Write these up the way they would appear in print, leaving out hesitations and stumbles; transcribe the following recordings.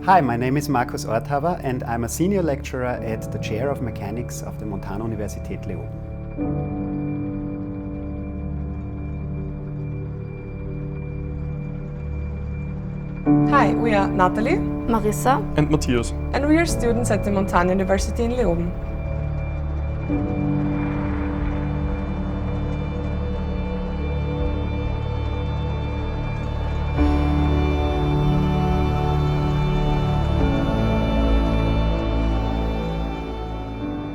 Hi, my name is Markus Orthaber and I'm a senior lecturer at the Chair of Mechanics of the Montanuniversität Leoben. Hi, we are Natalie, Marissa and Matthias, and we are students at the Montanuniversität in Leoben.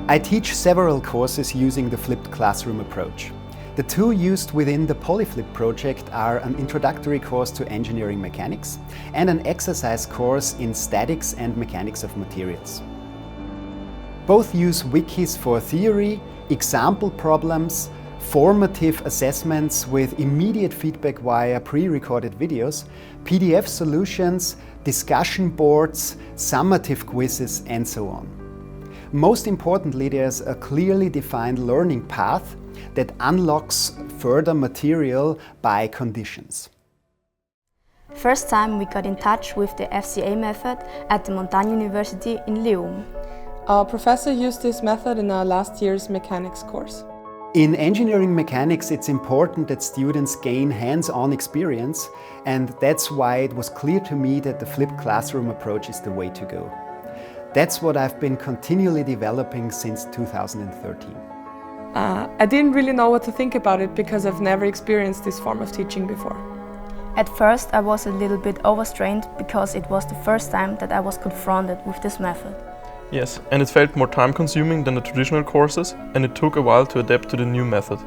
I teach several courses using the flipped classroom approach. The two used within the Polyflip project are an introductory course to engineering mechanics and an exercise course in statics and mechanics of materials. Both use wikis for theory, example problems, formative assessments with immediate feedback via pre-recorded videos, PDF solutions, discussion boards, summative quizzes, and so on. Most importantly, there's a clearly defined learning path that unlocks further material by conditions. First time we got in touch with the FCA method at the Montanuniversität in Leoben. Our professor used this method in our last year's mechanics course. In engineering mechanics, it's important that students gain hands-on experience, and that's why it was clear to me that the flipped classroom approach is the way to go. That's what I've been continually developing since 2013. I didn't really know what to think about it because I've never experienced this form of teaching before. At first I was a little bit overstrained because it was the first time that I was confronted with this method. Yes, and it felt more time-consuming than the traditional courses, and it took a while to adapt to the new method.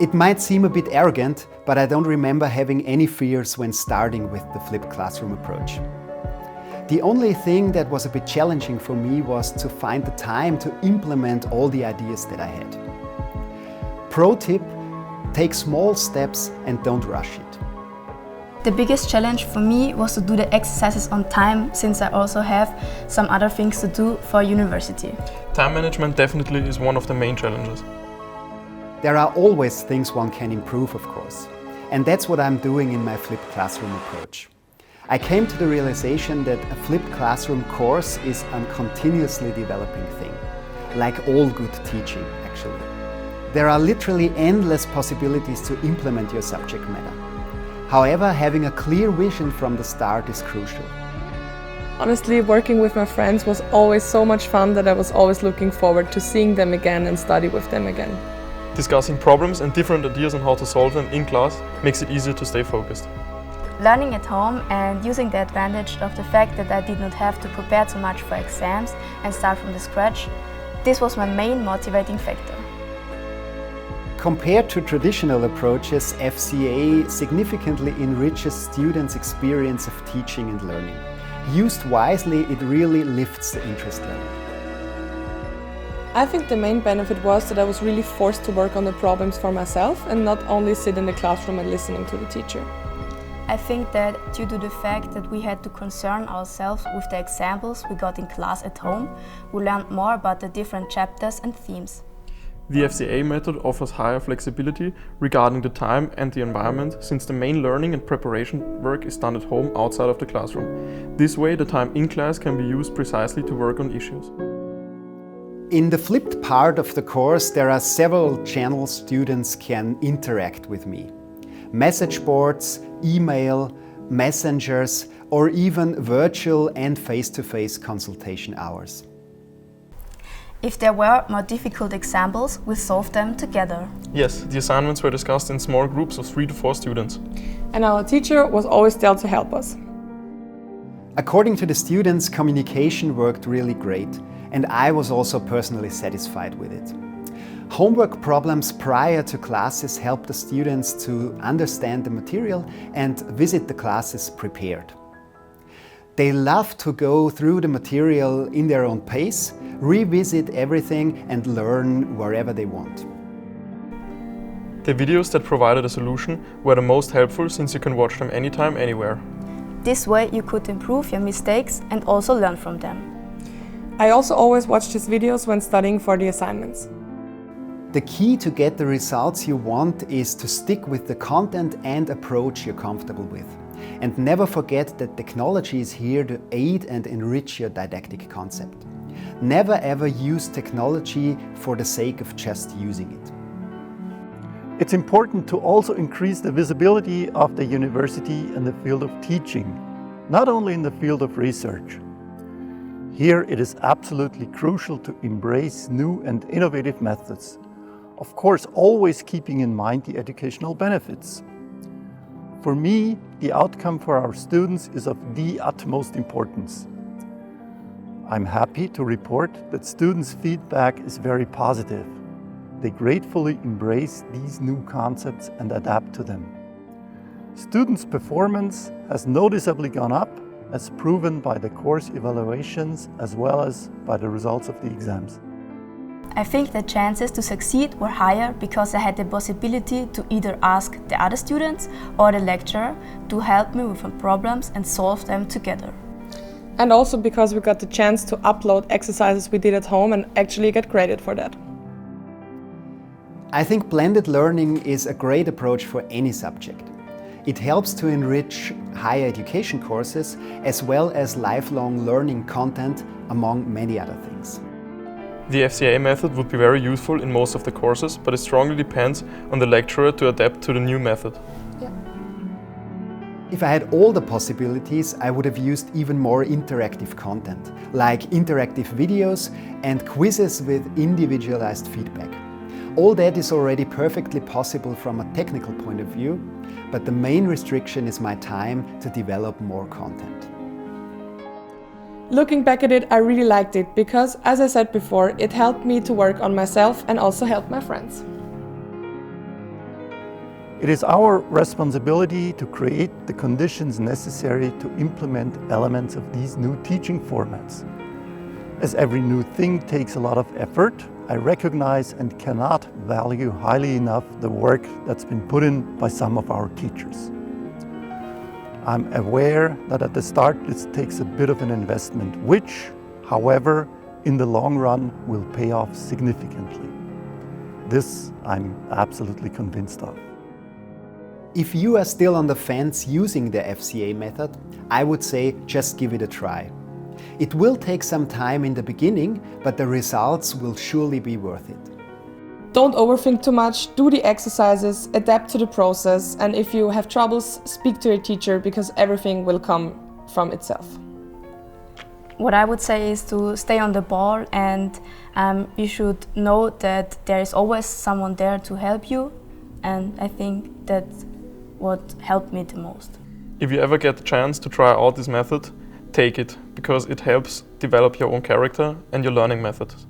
It might seem a bit arrogant, but I don't remember having any fears when starting with the flipped classroom approach. The only thing that was a bit challenging for me was to find the time to implement all the ideas that I had. Pro tip: take small steps and don't rush it. The biggest challenge for me was to do the exercises on time, since I also have some other things to do for university. Time management definitely is one of the main challenges. There are always things one can improve, of course, and that's what I'm doing in my flipped classroom approach. I came to the realization that a flipped classroom course is a continuously developing thing, like all good teaching, actually. There are literally endless possibilities to implement your subject matter. However, having a clear vision from the start is crucial. Honestly, working with my friends was always so much fun that I was always looking forward to seeing them again and study with them again. Discussing problems and different ideas on how to solve them in class makes it easier to stay focused. Learning at home and using the advantage of the fact that I did not have to prepare too much for exams and start from the scratch, this was my main motivating factor. Compared to traditional approaches, FCA significantly enriches students' experience of teaching and learning. Used wisely, it really lifts the interest level. I think the main benefit was that I was really forced to work on the problems for myself and not only sit in the classroom and listening to the teacher. I think that due to the fact that we had to concern ourselves with the examples we got in class at home, we learned more about the different chapters and themes. The FCA method offers higher flexibility regarding the time and the environment, since the main learning and preparation work is done at home outside of the classroom. This way, the time in class can be used precisely to work on issues. In the flipped part of the course, there are several channels students can interact with me. Message boards, email, messengers, or even virtual and face-to-face consultation hours. If there were more difficult examples, we solved them together. Yes, the assignments were discussed in small groups of 3 to 4 students. And our teacher was always there to help us. According to the students, communication worked really great, and I was also personally satisfied with it. Homework problems prior to classes help the students to understand the material and visit the classes prepared. They love to go through the material in their own pace, revisit everything and learn wherever they want. The videos that provided a solution were the most helpful, since you can watch them anytime, anywhere. This way you could improve your mistakes and also learn from them. I also always watched his videos when studying for the assignments. The key to get the results you want is to stick with the content and approach you're comfortable with. And never forget that technology is here to aid and enrich your didactic concept. Never ever use technology for the sake of just using it. It's important to also increase the visibility of the university in the field of teaching, not only in the field of research. Here it is absolutely crucial to embrace new and innovative methods. Of course, always keeping in mind the educational benefits. For me, the outcome for our students is of the utmost importance. I'm happy to report that students' feedback is very positive. They gratefully embrace these new concepts and adapt to them. Students' performance has noticeably gone up, as proven by the course evaluations as well as by the results of the exams. I think the chances to succeed were higher because I had the possibility to either ask the other students or the lecturer to help me with my problems and solve them together. And also because we got the chance to upload exercises we did at home and actually get credit for that. I think blended learning is a great approach for any subject. It helps to enrich higher education courses as well as lifelong learning content, among many other things. The FCA method would be very useful in most of the courses, but it strongly depends on the lecturer to adapt to the new method. Yeah. If I had all the possibilities, I would have used even more interactive content, like interactive videos and quizzes with individualized feedback. All that is already perfectly possible from a technical point of view, but the main restriction is my time to develop more content. Looking back at it, I really liked it because, as I said before, it helped me to work on myself and also help my friends. It is our responsibility to create the conditions necessary to implement elements of these new teaching formats. As every new thing takes a lot of effort, I recognize and cannot value highly enough the work that's been put in by some of our teachers. I'm aware that at the start this takes a bit of an investment, which, however, in the long run will pay off significantly. This I'm absolutely convinced of. If you are still on the fence using the FCA method, I would say just give it a try. It will take some time in the beginning, but the results will surely be worth it. Don't overthink too much, do the exercises, adapt to the process, and if you have troubles, speak to your teacher because everything will come from itself. What I would say is to stay on the ball, and you should know that there is always someone there to help you, and I think that's what helped me the most. If you ever get the chance to try out this method, take it, because it helps develop your own character and your learning methods.